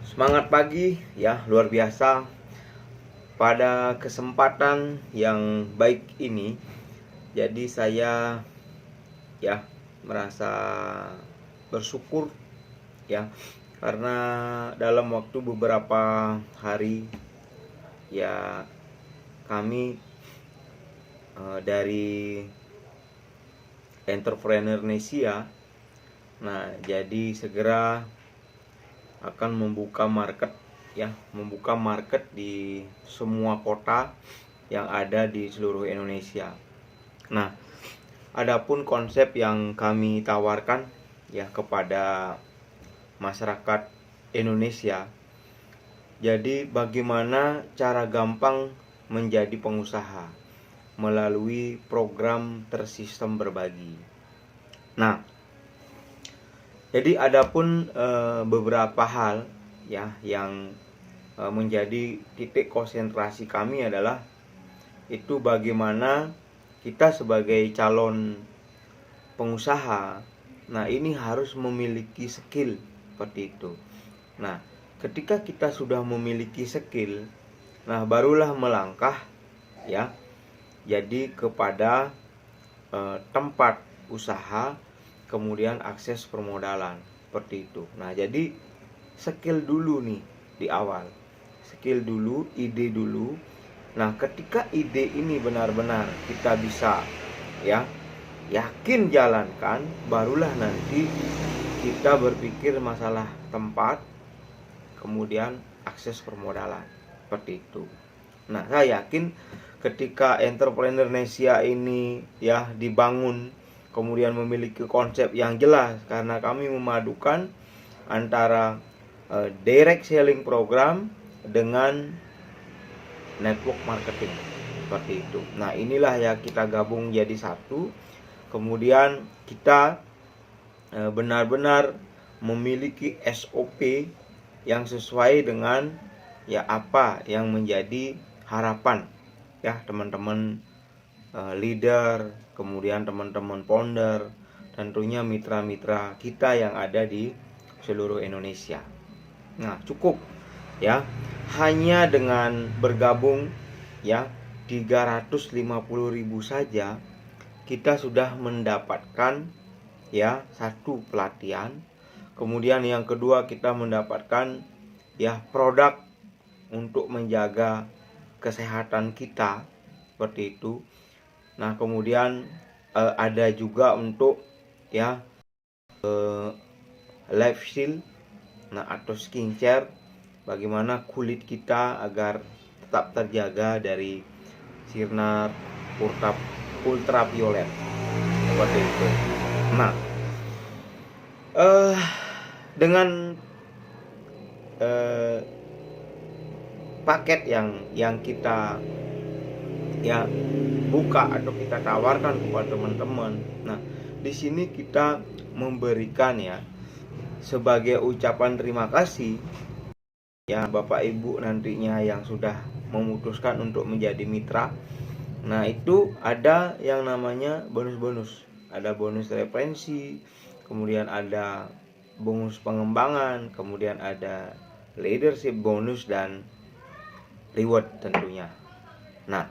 Semangat pagi ya, luar biasa. Pada kesempatan yang baik ini, jadi saya ya merasa bersyukur ya, karena dalam waktu beberapa hari ya kami dari Entrepreneur Nesia, nah jadi segera akan membuka market di semua kota yang ada di seluruh Indonesia. Nah, adapun konsep yang kami tawarkan ya kepada masyarakat Indonesia. Jadi bagaimana cara gampang menjadi pengusaha melalui program tersistem berbagi. Nah, jadi adapun beberapa hal ya yang menjadi titik konsentrasi kami adalah itu bagaimana kita sebagai calon pengusaha, nah ini harus memiliki skill seperti itu. Nah, ketika kita sudah memiliki skill, nah barulah melangkah ya jadi kepada tempat usaha, kemudian akses permodalan seperti itu. Nah, jadi skill dulu nih di awal. Skill dulu, ide dulu. Nah, ketika ide ini benar-benar kita bisa ya yakin jalankan, barulah nanti kita berpikir masalah tempat, kemudian akses permodalan seperti itu. Nah, saya yakin ketika Entrepreneur Nesia ini ya dibangun, kemudian memiliki konsep yang jelas, karena kami memadukan antara direct selling program dengan network marketing seperti itu. Nah, inilah ya kita gabung jadi satu. Kemudian kita benar-benar memiliki SOP yang sesuai dengan ya apa yang menjadi harapan ya teman-teman leader, kemudian teman-teman founder, tentunya mitra-mitra kita yang ada di seluruh Indonesia. Nah, cukup ya hanya dengan bergabung ya 350.000 saja kita sudah mendapatkan ya satu pelatihan. Kemudian yang kedua kita mendapatkan ya produk untuk menjaga kesehatan kita seperti itu. Nah, kemudian ada juga untuk ya life shield, nah atau skincare, bagaimana kulit kita agar tetap terjaga dari sinar ultraviolet seperti itu. Nah, dengan paket yang kita ya buka atau kita tawarkan kepada teman-teman. Nah, di sini kita memberikan ya sebagai ucapan terima kasih ya Bapak Ibu nantinya yang sudah memutuskan untuk menjadi mitra. Nah, itu ada yang namanya bonus-bonus. Ada bonus referensi, kemudian ada bonus pengembangan, kemudian ada leadership bonus dan reward tentunya. Nah,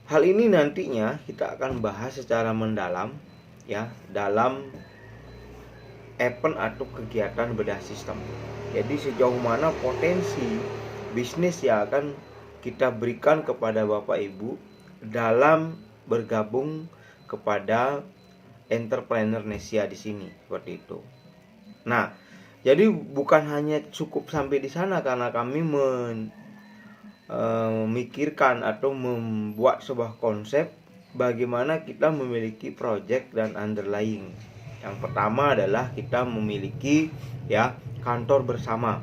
hal ini nantinya kita akan bahas secara mendalam ya dalam event atau kegiatan bedah sistem. Jadi sejauh mana potensi bisnis yang akan kita berikan kepada Bapak Ibu dalam bergabung kepada Entrepreneur Nesia di sini seperti itu. Nah, jadi bukan hanya cukup sampai di sana, karena kami memikirkan atau membuat sebuah konsep bagaimana kita memiliki project dan underlying. Yang pertama adalah kita memiliki ya kantor bersama.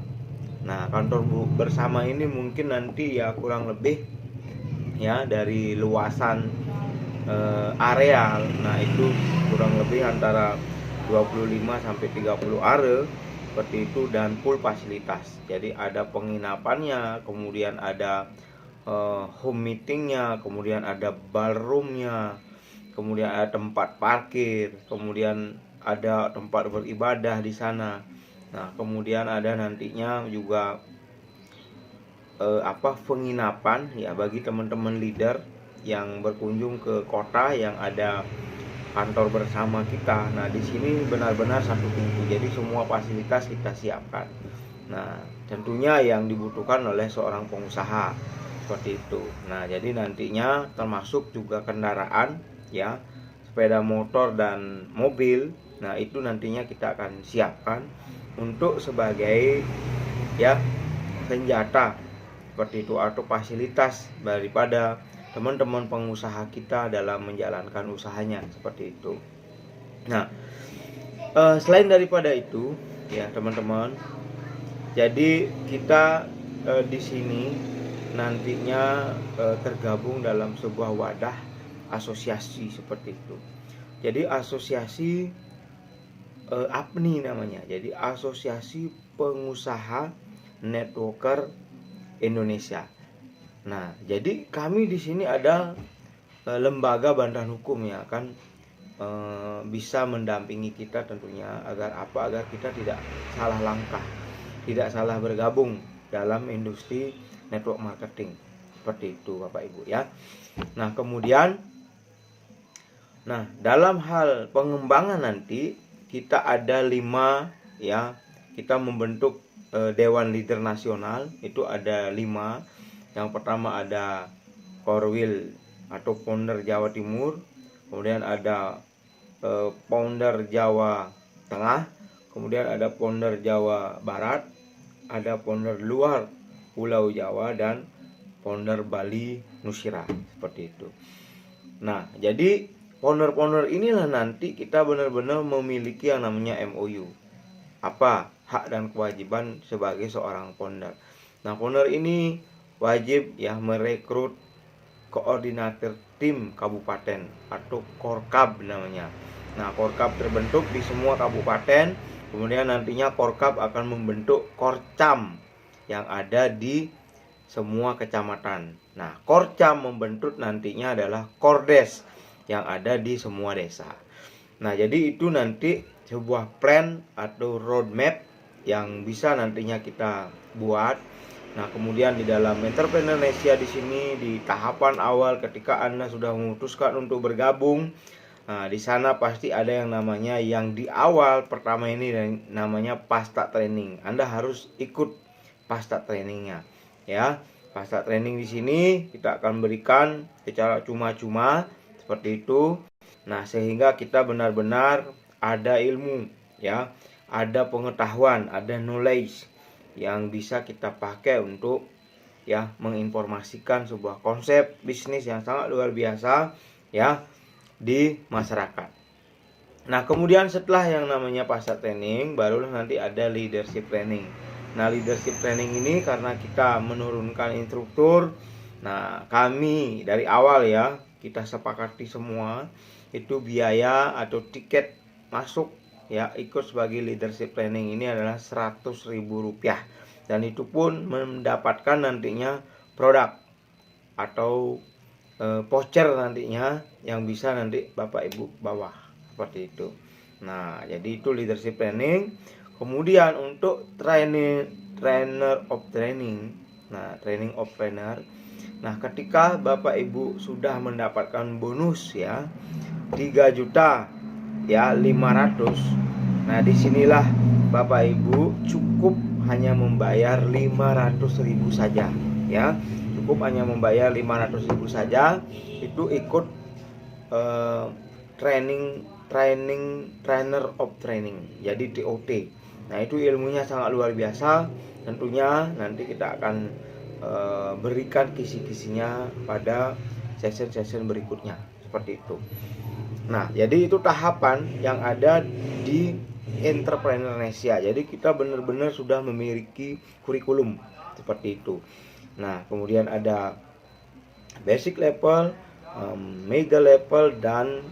Nah, kantor bersama ini mungkin nanti ya kurang lebih ya dari luasan areal. Nah, itu kurang lebih antara 25 sampai 30 are seperti itu, dan full fasilitas. Jadi ada penginapannya, kemudian ada home meetingnya, kemudian ada ballroomnya, kemudian ada tempat parkir, kemudian ada tempat beribadah di sana. Nah, kemudian ada nantinya juga penginapan ya bagi teman-teman leader yang berkunjung ke kota yang ada kantor bersama kita. Nah, di sini benar-benar satu pintu. Jadi semua fasilitas kita siapkan. Nah, tentunya yang dibutuhkan oleh seorang pengusaha seperti itu. Nah, jadi nantinya termasuk juga kendaraan ya, sepeda motor dan mobil. Nah, itu nantinya kita akan siapkan untuk sebagai ya senjata seperti itu atau fasilitas daripada teman-teman pengusaha kita dalam menjalankan usahanya seperti itu. Nah, selain daripada itu ya teman-teman, jadi kita di sini nantinya tergabung dalam sebuah wadah asosiasi seperti itu. Jadi asosiasi APNI namanya. Jadi Asosiasi Pengusaha Networker Indonesia. Nah, jadi kami di sini ada lembaga bantuan hukum yang akan bisa mendampingi kita tentunya agar kita tidak salah langkah, tidak salah bergabung dalam industri network marketing. Seperti itu Bapak Ibu ya. Nah, kemudian dalam hal pengembangan nanti kita ada 5 ya. Kita membentuk Dewan Leader Nasional, itu ada 5. Yang pertama ada Korwil atau Founder Jawa Timur, kemudian ada Founder Jawa Tengah, kemudian ada Founder Jawa Barat, ada Founder luar Pulau Jawa, dan Founder Bali Nusira, seperti itu. Nah, jadi founder-founder inilah nanti kita benar-benar memiliki yang namanya MOU. Apa hak dan kewajiban sebagai seorang founder. Nah, founder ini wajib ya merekrut koordinator tim kabupaten atau Korkab namanya. Nah, Korkab terbentuk di semua kabupaten, kemudian nantinya Korkab akan membentuk Korcam yang ada di semua kecamatan. Nah, Korcam membentuk nantinya adalah Kordes yang ada di semua desa. Nah, jadi itu nanti sebuah plan atau roadmap yang bisa nantinya kita buat. Nah, kemudian di dalam Entrepreneur Indonesia di sini di tahapan awal ketika Anda sudah memutuskan untuk bergabung, nah di sana pasti ada yang namanya yang di awal pertama ini namanya Pasta Training. Anda harus ikut Pasta Trainingnya ya. Pasta Training di sini kita akan berikan secara cuma-cuma seperti itu. Nah, sehingga kita benar-benar ada ilmu ya, ada pengetahuan, ada knowledge yang bisa kita pakai untuk ya menginformasikan sebuah konsep bisnis yang sangat luar biasa ya di masyarakat. Nah, kemudian setelah yang namanya Pasta Training, barulah nanti ada leadership training. Nah, leadership training ini karena kita menurunkan instruktur, nah kami dari awal ya kita sepakati semua itu biaya atau tiket masuk ya ikut sebagai leadership training ini adalah Rp100.000, dan itu pun mendapatkan nantinya produk atau voucher nantinya yang bisa nanti Bapak Ibu bawa seperti itu. Nah, jadi itu leadership training. Kemudian untuk trainer of training. Nah, training of trainer. Nah, ketika Bapak Ibu sudah mendapatkan bonus ya 3 juta ya 500. Nah, disinilah Bapak Ibu cukup hanya membayar 500.000 saja ya. Cukup hanya membayar 500.000 saja, itu ikut trainer of training, jadi TOT. Nah, itu ilmunya sangat luar biasa. Tentunya nanti kita akan berikan kisi-kisinya pada session-session berikutnya seperti itu. Nah, jadi itu tahapan yang ada di Entrepreneur Indonesia. Jadi kita benar-benar sudah memiliki kurikulum seperti itu. Nah, kemudian ada basic level, mega level, dan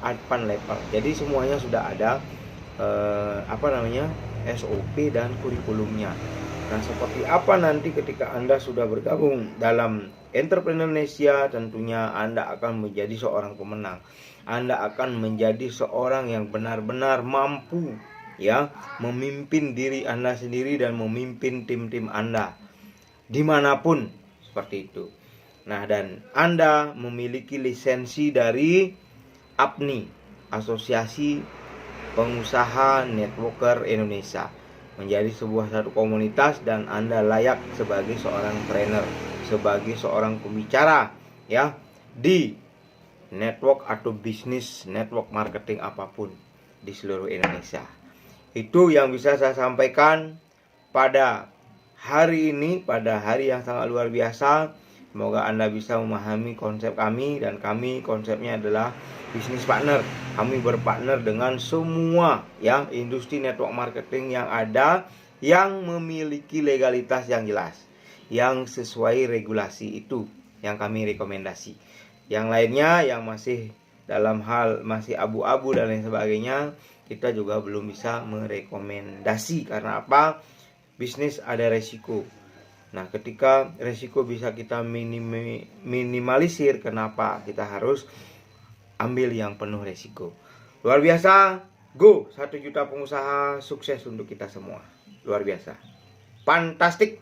advance level. Jadi semuanya sudah ada SOP dan kurikulumnya. Nah, seperti apa nanti ketika Anda sudah bergabung dalam Entrepreneur Indonesia, tentunya Anda akan menjadi seorang pemenang. Anda akan menjadi seorang yang benar-benar mampu ya, memimpin diri Anda sendiri dan memimpin tim-tim Anda dimanapun, seperti itu. Nah, dan Anda memiliki lisensi dari APNI, Asosiasi Pengusaha Networker Indonesia, menjadi sebuah satu komunitas, dan Anda layak sebagai seorang trainer, sebagai seorang pembicara ya di network atau bisnis network marketing apapun di seluruh Indonesia. Itu yang bisa saya sampaikan pada hari ini, pada hari yang sangat luar biasa. Semoga Anda bisa memahami konsep kami, dan kami konsepnya adalah bisnis partner. Kami berpartner dengan semua ya industri network marketing yang ada, yang memiliki legalitas yang jelas, yang sesuai regulasi, itu yang kami rekomendasi. Yang lainnya yang masih dalam hal masih abu-abu dan lain sebagainya, kita juga belum bisa merekomendasi. Karena apa? Bisnis ada resiko. Nah, ketika resiko bisa kita minimalisir, kenapa kita harus ambil yang penuh resiko? Luar biasa. Go 1 juta pengusaha, sukses untuk kita semua. Luar biasa. Fantastik.